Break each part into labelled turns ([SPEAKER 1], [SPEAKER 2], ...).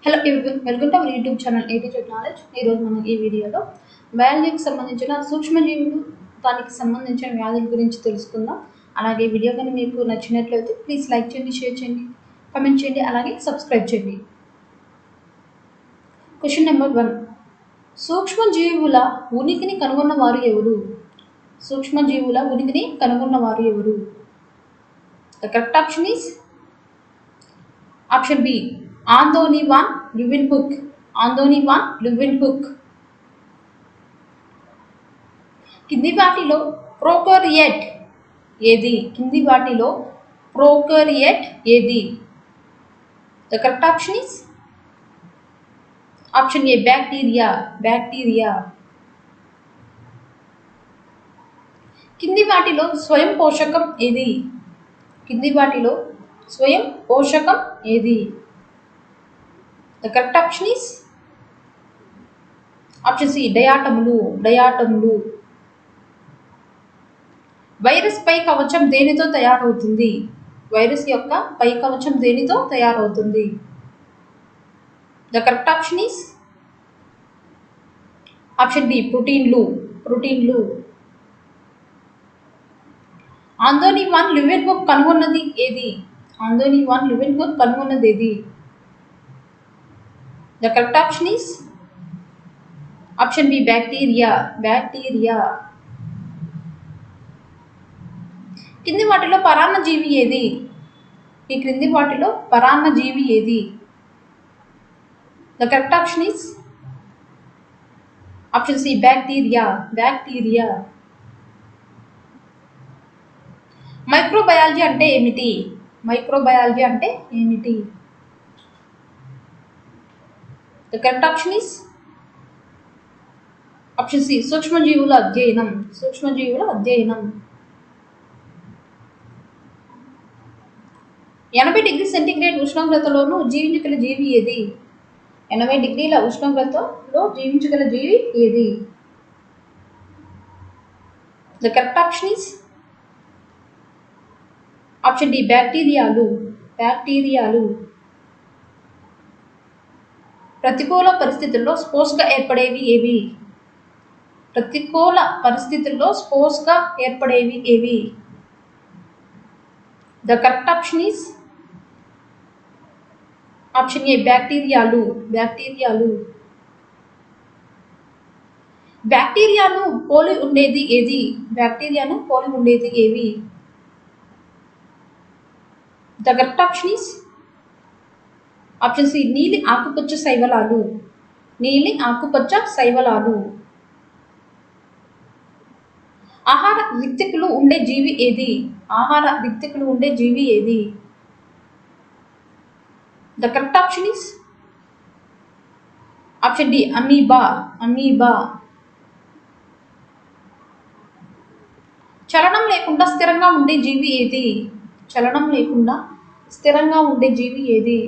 [SPEAKER 1] Hello everyone, welcome to our YouTube channel ATZ knowledge. ఈరోజు మనం ఈ వీడియోలో బయాలజీకి సంబంధించిన సూక్ష్మజీవులు, దానికి సంబంధించిన వ్యాధుల గురించి తెలుసుకుందాం. అలాగే వీడియో కానీ మీకు నచ్చినట్లయితే ప్లీజ్ లైక్ చేయండి, షేర్ చేయండి, కామెంట్ చేయండి, అలాగే సబ్స్క్రైబ్ చేయండి. Question number 1. సూక్ష్మజీవుల ఉనికిని కనుగొన్న వారు ఎవరు? సూక్ష్మజీవుల ఉనికిని కనుగొన్న వారు ఎవరు? The correct option is option B, Antony van Leeuwenhoek. Antony van Leeuwenhoek. కింది వాటిలో ప్రోకారియట్ ఏది? కింది వాటిలో ప్రోకారియట్ ఏది? The correct option is option A, bacteria. Bacteria. కింది వాటిలో స్వయం పోషకం ఏది? కింది వాటిలో స్వయం పోషకం ఏది? The correct option is option C, డయాటములు. డయాటములు. వైరస్ పై కవచం దేనితో తయారవుతుంది? వైరస్ యొక్క పై కవచం దేనితో తయారవుతుంది? The correct option is option B, ప్రోటీన్లు. ప్రోటీన్లు. ఆంటోనీ వాన్ ల్యూవెన్హుక్ కనుగొన్నది ఏది? ఆంటోనీ వాన్ ల్యూవెన్హుక్ కనుగొన్నది ఏది? The correct option is option B, bacteria. Bacteria. కింది వాటిలో పరాన్నజీవి ఏది? ఈ క్రింది వాటిలో పరాన్నజీవి ఏది? The correct option is option C, bacteria. Bacteria. Microbiology అంటే ఏమిటి? మైక్రోబయాలజీ అంటే ఏమిటి? The correct option is option C, సూక్ష్మజీవుల అధ్యయనం. సూక్ష్మజీవుల అధ్యయనం. 80 డిగ్రీ సెంటీగ్రేడ్ ఉష్ణోగ్రతలోనూ జీవించగల జీవి ఏది? 80 డిగ్రీల ఉష్ణోగ్రతలో జీవించగల జీవి ఏది? The correct option is option D, బ్యాక్టీరియాలు. బ్యాక్టీరియాలు. ప్రతికూల పరిస్థితుల్లో స్పోర్స్గా ఏర్పడేవి ఏవి? ప్రతికూల పరిస్థితుల్లో స్పోర్స్గా ఏర్పడేవి ఏవి? The correct option is option A, బ్యాక్టీరియాలు. బ్యాక్టీరియాలు. బ్యాక్టీరియాను పోలి ఉండేది ఏది? బ్యాక్టీరియాను పోలి ఉండేది ఏవి? The correct option is option C, నీలి ఆకుపచ్చ శైవలాలు. నీలి ఆకుపచ్చ శైవలాలు. ఆహార రిక్తికులు ఉండే జీవి ఏది? ఆహార రిక్తికులు ఉండే జీవి ఏది? The correct option is option D, amoeba. Amoeba. చలనం లేకుండా స్థిరంగా ఉండే జీవి ఏది? చలనం లేకుండా స్థిరంగా ఉండే జీవి ఏది?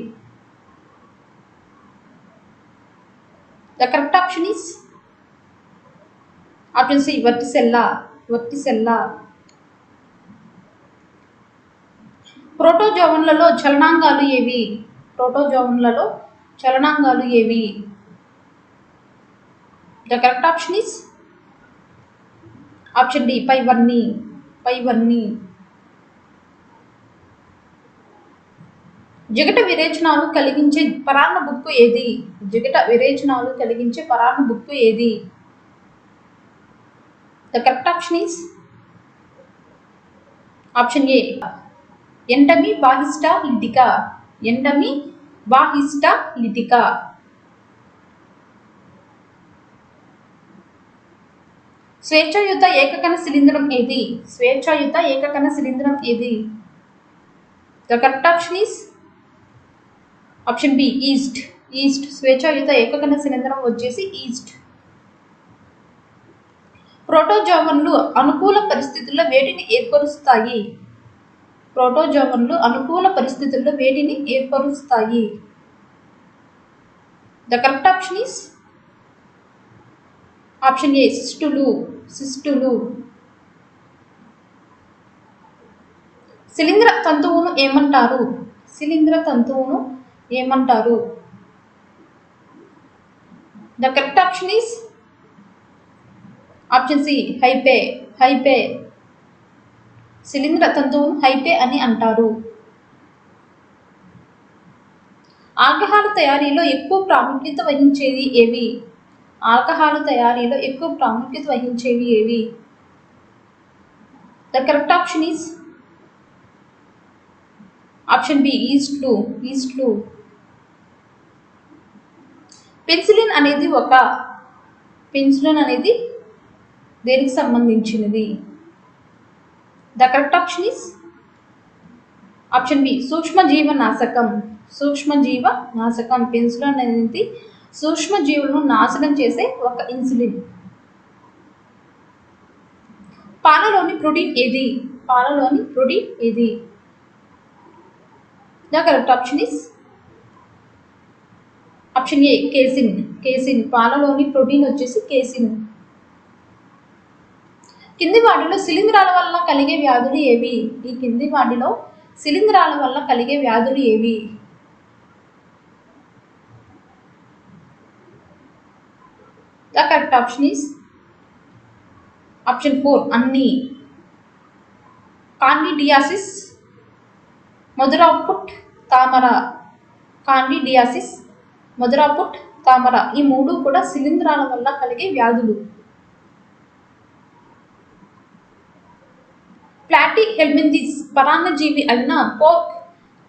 [SPEAKER 1] The correct option is option C, Vorticella. Vorticella. ప్రోటోజోవన్లలో చలనాంగాలు ఏవి? ప్రోటోజోవన్లలో చలనాంగాలు ఏవి? The correct option is option D, పైవన్నీ. పైవన్నీ. జిగట విరేచనాలు కలిగించే పరాన్న బుక్కు ఏది? జిగట విరేచనాలు కలిగించే పరాన్న బుక్కు ఏది? The correct option is option A, ఎండమి బాహిస్టా లిటికా. ఎండమి బాహిస్టా లిటికా. స్వేచ్ఛాయుత ఏకకణ శిలీంధ్రం ఏది? స్వేచ్ఛాయుత ఏకకణ శిలీంధ్రం ఏది? The correct option is option B, yeast. Yeast. స్వేచ్ఛాయుత ఏకకణ శిలీంధ్రం వచ్చేసి ఈస్ట్. ప్రోటోజోవన్లు అనుకూల పరిస్థితుల్లో వేటిని ఏర్పరుస్తాయి? ప్రోటోజోవన్లు అనుకూల పరిస్థితుల్లో వేటిని ఏర్పరుస్తాయి? The correct option is option A, సిస్టులు. సిస్టులు. శిలీంధ్ర తంతువును ఏమంటారు? శిలీంధ్ర తంతువును ఏమంటారు? The correct option is option C hyphae. Hyphae శిలీంధ్ర తంతువును హైపే అని అంటారు. ఆల్కహాల్ తయారీలో ఎక్కువ ప్రాముఖ్యత వహించేవి ఏవి? ఆల్కహాల్ తయారీలో ఎక్కువ ప్రాముఖ్యత వహించేవి ఏవి? The correct option is option B ఈస్ట్లు. ఈస్ట్లు. పెన్సిలిన్ అనేది దేనికి సంబంధించినది? The correct option is option B సూక్ష్మజీవ నాశకం. సూక్ష్మజీవ నాశకం. పెన్సిలిన్ అనేది సూక్ష్మజీవులను నాశనం చేసే ఒక ఇన్సులిన్. పాలలోని ప్రోటీన్ ఏది? పాలలోని ప్రోటీన్ ఏది? The correct option is option A casein. Casein. పాలలోని ప్రోటీన్ వచ్చేసి కేసిన్. కింది వాటిలో శిలీంధ్రాల వల్ల కలిగే వ్యాధులు ఏవి? ఈ కింది వాటిలో శిలీంధ్రాల వల్ల కలిగే వ్యాధులు ఏవి? The correct option is option 4 అన్ని. కాండిడియాసిస్, మధురాపుట్, తామర. కాండిడియాసిస్, మధురాపుట్, తామర ఈ మూడు కూడా శిలీంధ్రాల వల్ల కలిగే వ్యాధులు. ప్లాటీ హెల్మింథిస్ పరాన్నజీవి అయిన పోర్క్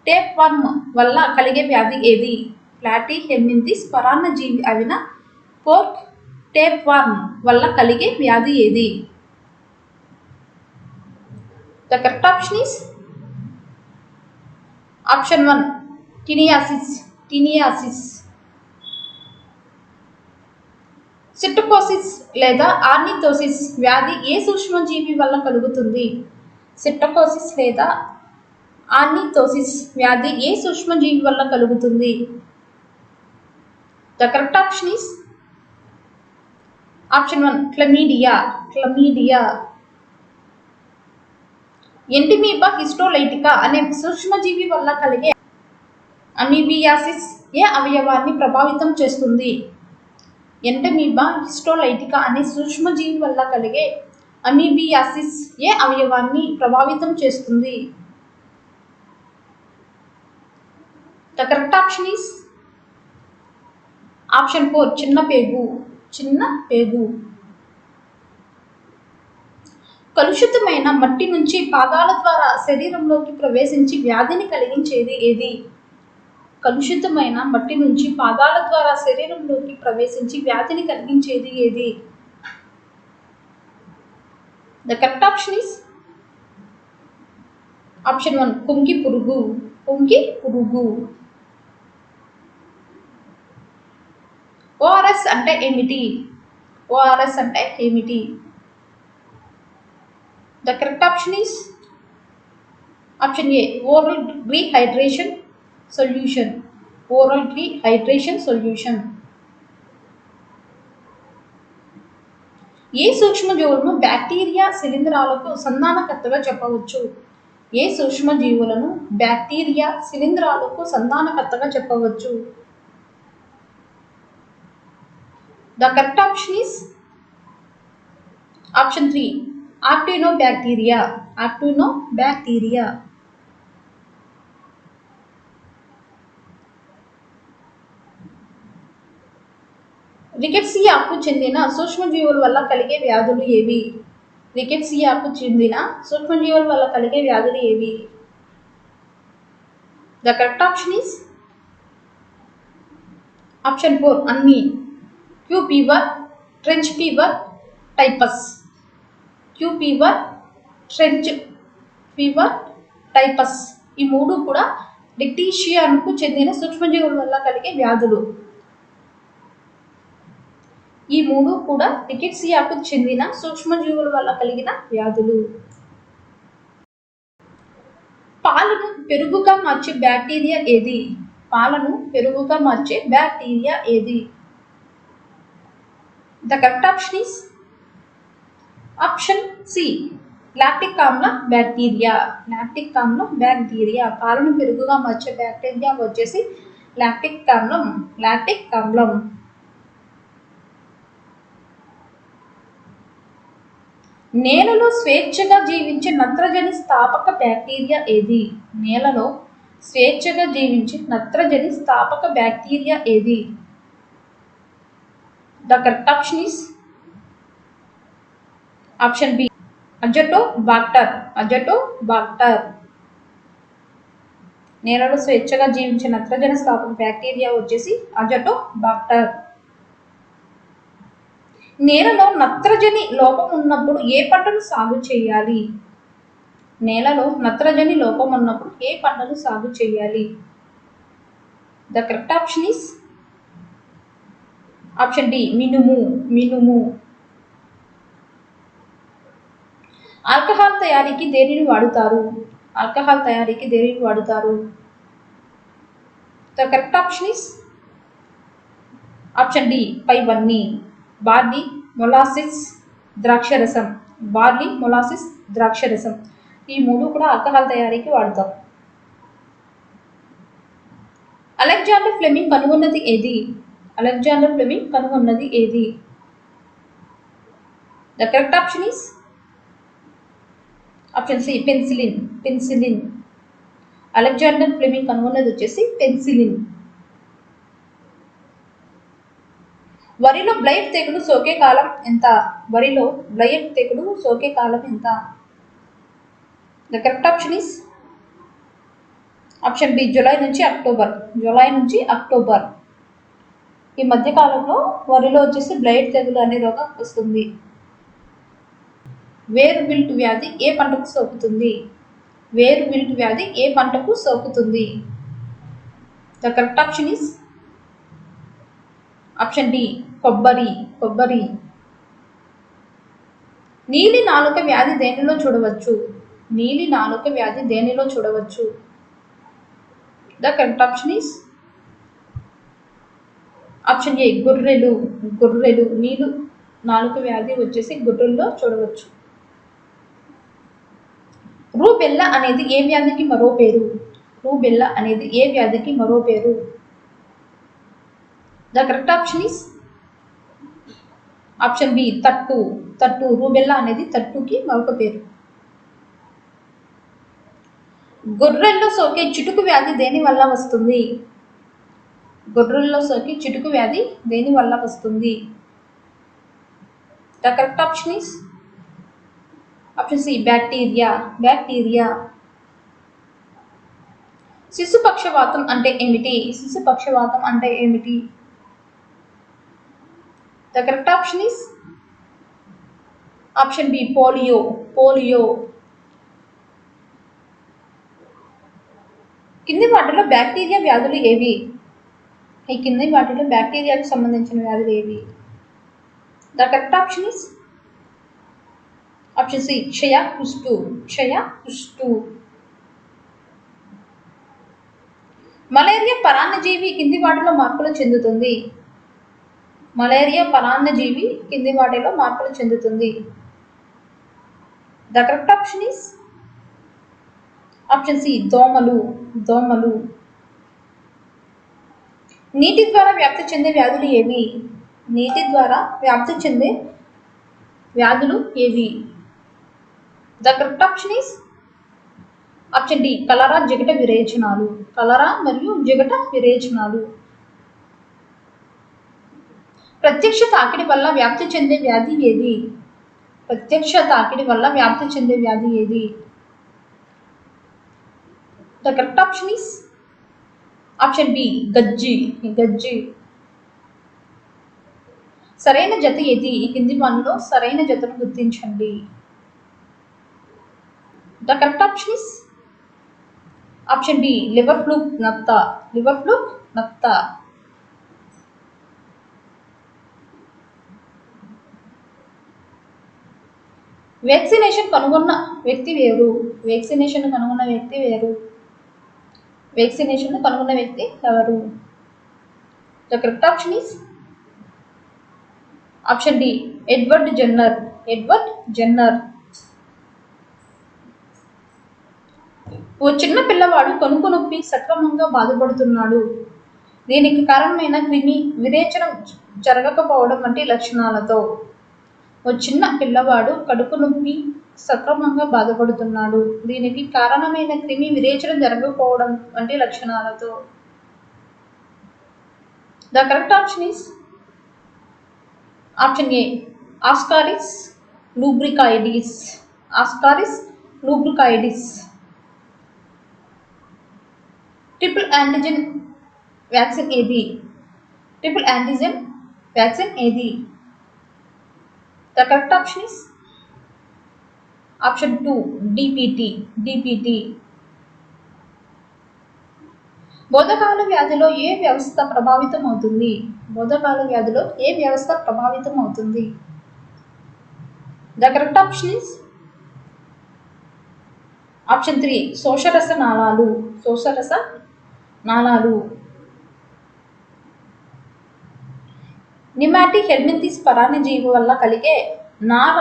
[SPEAKER 1] టేప్వర్మ్ వల్ల కలిగే వ్యాధి ఏది? ప్లాటీ హెల్మింథిస్ పరాన్నజీవి అయిన పోర్క్ టేప్వర్మ్ వల్ల కలిగే వ్యాధి ఏది? The correct option is option 1 టినియాసిస్. టినియాసిస్. సిటోకోసిస్ లేదా ఆర్నిథోసిస్ వ్యాధి ఏ సూక్ష్మజీవి వల్ల కలుగుతుంది? సిటోకోసిస్ లేదా ఆర్నిథోసిస్ వ్యాధి ఏ సూక్ష్మజీవి వల్ల కలుగుతుంది? The correct option is option 1 Chlamydia. Chlamydia. Entamoeba histolytica అనే సూక్ష్మజీవి వల్ల కలిగే అమీబియాసిస్ ఏ అవయవాన్ని ప్రభావితం చేస్తుంది? ఎంటమీబా హిస్టోలైటికా అనే సూక్ష్మజీవి వల్ల కలిగే అమీబియాసిస్ ఏ అవయవాన్ని ప్రభావితం చేస్తుంది? The correct option is option 4 చిన్న పేగు. చిన్న పేగు. కలుషితమైన మట్టి నుంచి పాదాల ద్వారా శరీరంలోకి ప్రవేశించి వ్యాధిని కలిగించేది ఏది? కలుషితమైన మట్టి నుంచి పాదాల ద్వారా శరీరంలోకి ప్రవేశించి వ్యాధిని కలిగించేది ఏది? The correct option is option 1 కుంకి పురుగు. కుంకి పురుగు. ఓఆర్ఎస్ అంటే ఏమిటి? ఓఆర్ఎస్ అంటే ఏమిటి? The correct option is option A oral rehydration solution. Oral rehydration solution. ఏ సూక్ష్మజీవులను బ్యాక్టీరియా శిలీంధ్రాలకు సంధానకర్తగా చెప్పవచ్చు? ఏ సూక్ష్మజీవులను బ్యాక్టీరియా శిలీంధ్రాలకు సంధానకర్తగా చెప్పవచ్చు? The correct option is option 3 actinobacteria. Actinobacteria. రికెట్సియాకు చెందిన సూక్ష్మజీవుల వల్ల కలిగే వ్యాధులు ఏవి? రికెట్సియాకు చెందిన సూక్ష్మజీవుల వల్ల కలిగే వ్యాధులు ఏవి? The correct option is option 4 అన్ని. Q fever, trench fever, typhus. Q fever, trench fever, typhus ఈ మూడు కూడా రికెట్సియాకు చెందిన సూక్ష్మజీవుల వల్ల కలిగే వ్యాధులు. ఈ మూడు కూడా రికెట్సియాకు చెందిన సూక్ష్మజీవుల వల్ల కలిగిన వ్యాధులు. పాలను పెరుగుగా మార్చే బ్యాక్టీరియా ఏది? పాలను పెరుగుగా మార్చే బ్యాక్టీరియా ఏది? The correct option is option C lactic ఆమ్ల బ్యాక్టీరియా. లాక్టిక్ ఆమ్ల బ్యాక్టీరియా. పాలను పెరుగుగా మార్చే బ్యాక్టీరియా వచ్చేసి లాక్టిక్ ఆమ్లం. లాక్టిక్ ఆమ్లం. నేలలో స్వేచ్ఛగా జీవించే నత్రజని స్థాపక బ్యాక్టీరియా ఏది? నేలలో స్వేచ్ఛగా జీవించే నత్రజని స్థాపక బ్యాక్టీరియా ఏది? The correct option is option B Azotobacter. Azotobacter. నేలలో స్వేచ్ఛగా జీవించే నత్రజని స్థాపక బ్యాక్టీరియా వచ్చేసి అజటోబాక్టర్. నేలలో నత్రజని లోపం ఉన్నప్పుడు ఏ పంటను సాగు చేయాలి? నేలలో నత్రజని లోపం ఉన్నప్పుడు ఏ పంటను సాగు చేయాలి? The correct option is option D మినుము. మినుము. ఆల్కహాల్ తయారీకి దేనిని వాడుతారు? ఆల్కహాల్ తయారీకి దేనిని వాడుతారు? The correct option is option D పైవన్నీ. బార్లీ, మొలాసిస్, ద్రాక్షరసం. బార్లీ, మొలాసిస్, ద్రాక్షరసం. ఈ మూడు కూడా ఆల్కహాల్ తయారీకి వాడతాం. అలెగ్జాండర్ ఫ్లెమింగ్ కనుగొన్నది ఏది? అలెగ్జాండర్ ఫ్లెమింగ్ కనుగొన్నది ఏది? The correct option is option C penicillin. Penicillin. Alexander Fleming కనుగొన్నది వచ్చేసి పెన్సిలిన్. వరిలో బ్లైట్ తెగులు సోకే కాలం ఎంత? వరిలో బ్లైట్ తెగులు సోకే కాలం ఎంత? The correct option is option B July నుంచి అక్టోబర్. జూలై నుంచి అక్టోబర్. ఈ మధ్య కాలంలో వరిలో వచ్చేసి బ్లైట్ తెగులు అనే రోగం వస్తుంది. వేరు విల్ట్ వ్యాధి ఏ పంటకు సోకుతుంది? వేరు విల్ట్ వ్యాధి ఏ పంటకు సోకుతుంది? The correct option is option D కొబ్బరి. కొబ్బరి. నీలి నాలుక వ్యాధి దేనిలో చూడవచ్చు? నీలి నాలుక వ్యాధి దేనిలో చూడవచ్చు? The correct option is option ఏ గొర్రెలు. గొర్రెలు. నీలి నాలుక వ్యాధి వచ్చేసి గొర్రెల్లో చూడవచ్చు. రూబెల్లా అనేది ఏ వ్యాధికి మరో పేరు? రూబెల్లా అనేది ఏ వ్యాధికి మరో పేరు? The correct option is option B తట్టు. తట్టు. రూబెల్లా అనేది తట్టుకి మరొక పేరు. గొర్రెల్లో సోకే చిటుకు వ్యాధి దేని వల్ల వస్తుంది? గొర్రెల్లో సోకే చిటుకు వ్యాధి దేని వల్ల వస్తుంది? The correct option is option C bacteria. Bacteria. శిశు పక్షవాతం అంటే ఏమిటి? శిశు పక్షవాతం అంటే ఏమిటి? The correct option is option B polio. Polio. కింది వాటిలో బ్యాక్టీరియా వ్యాధులు ఏవి? ఈ కింది వాటిలో బ్యాక్టీరియాకు సంబంధించిన వ్యాధులు ఏవి? The correct option is option C క్షయ, కుష్టు. క్షయ, కుష్టు. మలేరియా పరాన్నజీవి కింది వాటిలో మార్పులు చెందుతుంది. మలేరియా పరాన్నజీవి కింది వాటిలో మార్పులు చెందుతుంది. The correct option is option C దోమలు. దోమలు. నీటి ద్వారా వ్యాప్తి చెందే వ్యాధులు ఏవి? నీటి ద్వారా వ్యాప్తి చెందే వ్యాధులు ఏవి? The correct option is option D cholera, జిగట విరేచనాలు. కలరా మరియు జిగట విరేచనాలు. ప్రత్యక్ష తాకిడి వల్ల వ్యాప్తి చెందే వ్యాధి ఏది? ప్రత్యక్ష తాకిడి వల్ల వ్యాప్తి చెందే వ్యాధి ఏది? The correct option is option B గజ్జి. గజ్జి. సరైన జత ఏది? ఈ కింది వానిలో సరైన జతను గుర్తించండి. The correct option is option B liver fluke నత్త. లివర్ ఫ్లూక్ నత్త. వ్యాక్సినేషన్ కనుగొన్న వ్యక్తి వేరు. వ్యాక్సినేషన్ కనుగొన్న వ్యక్తి వేరు. వ్యాక్సినేషన్ కనుగొన్న వ్యక్తి ఎవరు? The correct option is option D Edward Jenner. Edward Jenner. ఓ చిన్న పిల్లవాడు కనుక నొప్పి సక్రమంగా బాధపడుతున్నాడు. దీనికి కారణమైన క్రిమి విరేచనం జరగకపోవడం వంటి లక్షణాలతో ఓ చిన్న పిల్లవాడు కడుపు నొప్పి సక్రమంగా బాధపడుతున్నాడు. దీనికి కారణమైన క్రిమి విరేచనం జరగకపోవడం వంటి లక్షణాలతో. The correct option is option A Ascaris lumbricoides. Ascaris lumbricoides. Triple antigen vaccine ఏది? ట్రిపుల్ యాంటిజెన్ వ్యాక్సిన్ ఏది? The correct option is option 2 DPT. బోధకాల వ్యాధిలో ఏ వ్యవస్థ ప్రభావితం అవుతుంది? బోధకాల వ్యాధిలో ఏ వ్యవస్థ ప్రభావితం అవుతుంది? The correct option is option 3 శోషరస నాళాలు. శోషరస నాళాలు. నిమాటి హెల్మింథిస్ పరాన్నజీవి వల్ల కలిగే నార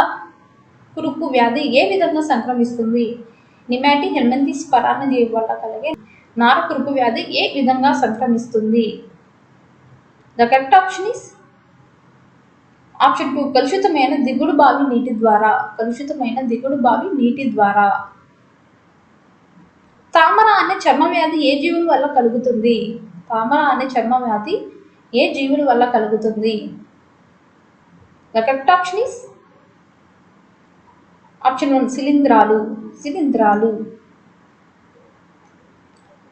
[SPEAKER 1] కురుపు వ్యాధి ఏ విధంగా సంక్రమిస్తుంది? నిమాటి హెల్మింథిస్ పరాన్నజీవి వల్ల కలిగే నార కురుపు వ్యాధి ఏ విధంగా సంక్రమిస్తుంది? The correct option is option 2 కలుషితమైన దిగుడు బావి నీటి ద్వారా. కలుషితమైన దిగుడు బావి నీటి ద్వారా. తామర అనే చర్మ వ్యాధి ఏ జీవుల వల్ల కలుగుతుంది? తామర అనే చర్మ వ్యాధి ఏ జీవుల వల్ల కలుగుతుంది? The correct option is option 1 శిలీంధ్రాలు. శిలీంధ్రాలు.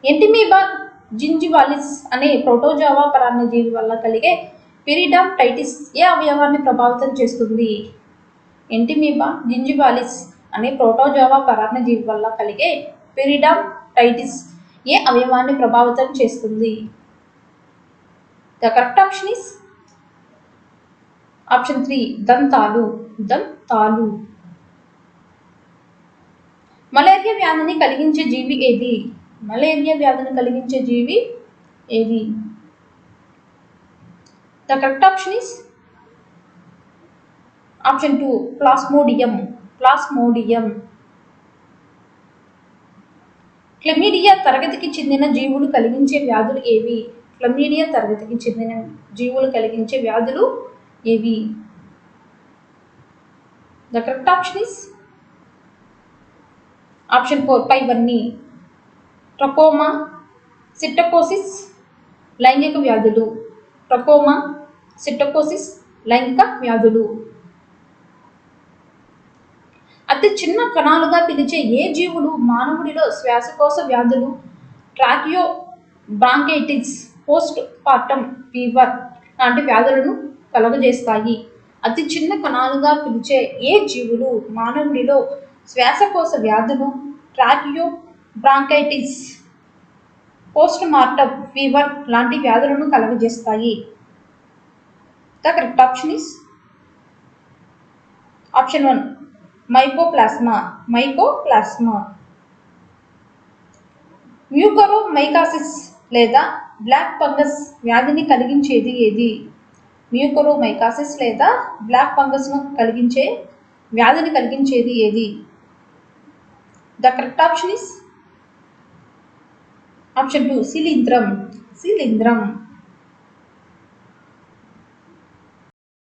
[SPEAKER 1] ఎంటిమీబా జింజివాలిస్ అనే ప్రోటోజోవా పరాన్నజీవి వల్ల కలిగే పెరిడాంటైటిస్ ఏ అవయవాన్ని ప్రభావితం చేస్తుంది? ఎంటిమీబా జింజివాలిస్ అనే ప్రోటోజోవా పరాన్నజీవి వల్ల కలిగే పెరిడాంటైటిస్ ఏ అవయవాన్ని ప్రభావితం చేస్తుంది? The correct option is option 3 దంతాలు. దంతాలు. మలేరియా వ్యాధిని కలిగించే జీవి ఏది? మలేరియా వ్యాధిని కలిగించే జీవి ఏది? The correct option is option 2 plasmodium. Plasmodium. Chlamydia తరగతికి చెందిన జీవులు కలిగించే వ్యాధులు ఏవి? క్లమీడియా తరగతికి చెందిన జీవులు కలిగించే వ్యాధులు ఏవి? The correct option is option 4 పైవన్నీ. ట్రకోమా, సిట్టకోసిస్, లైంగిక వ్యాధులు. ట్రకోమా, సిట్టకోసిస్, లైంగిక వ్యాధులు. అతి చిన్న కణాలుగా పిలిచే ఏ జీవులు మానవుడిలో శ్వాసకోశ వ్యాధులు, tracheobronchitis, post partum fever లాంటి వ్యాధులను కలుగజేస్తాయి? అతి చిన్న కణాలుగా పిలిచే ఏ జీవులు మానవుడిలో శ్వాసకోశ వ్యాధులు, tracheobronchitis, post mortem fever లాంటి వ్యాధులను కలుగజేస్తాయి? The correct option is option 1 Mycoplasma. Mycoplasma. Mucormycosis లేదా బ్లాక్ ఫంగస్ వ్యాధిని కలిగించేది ఏది? మ్యూకరోమైకాసిస్ లేదా బ్లాక్ ఫంగస్ను కలిగించే వ్యాధిని కలిగించేది ఏది? The correct option is option 2 శిలీంధ్రం. శిలీంధ్రం.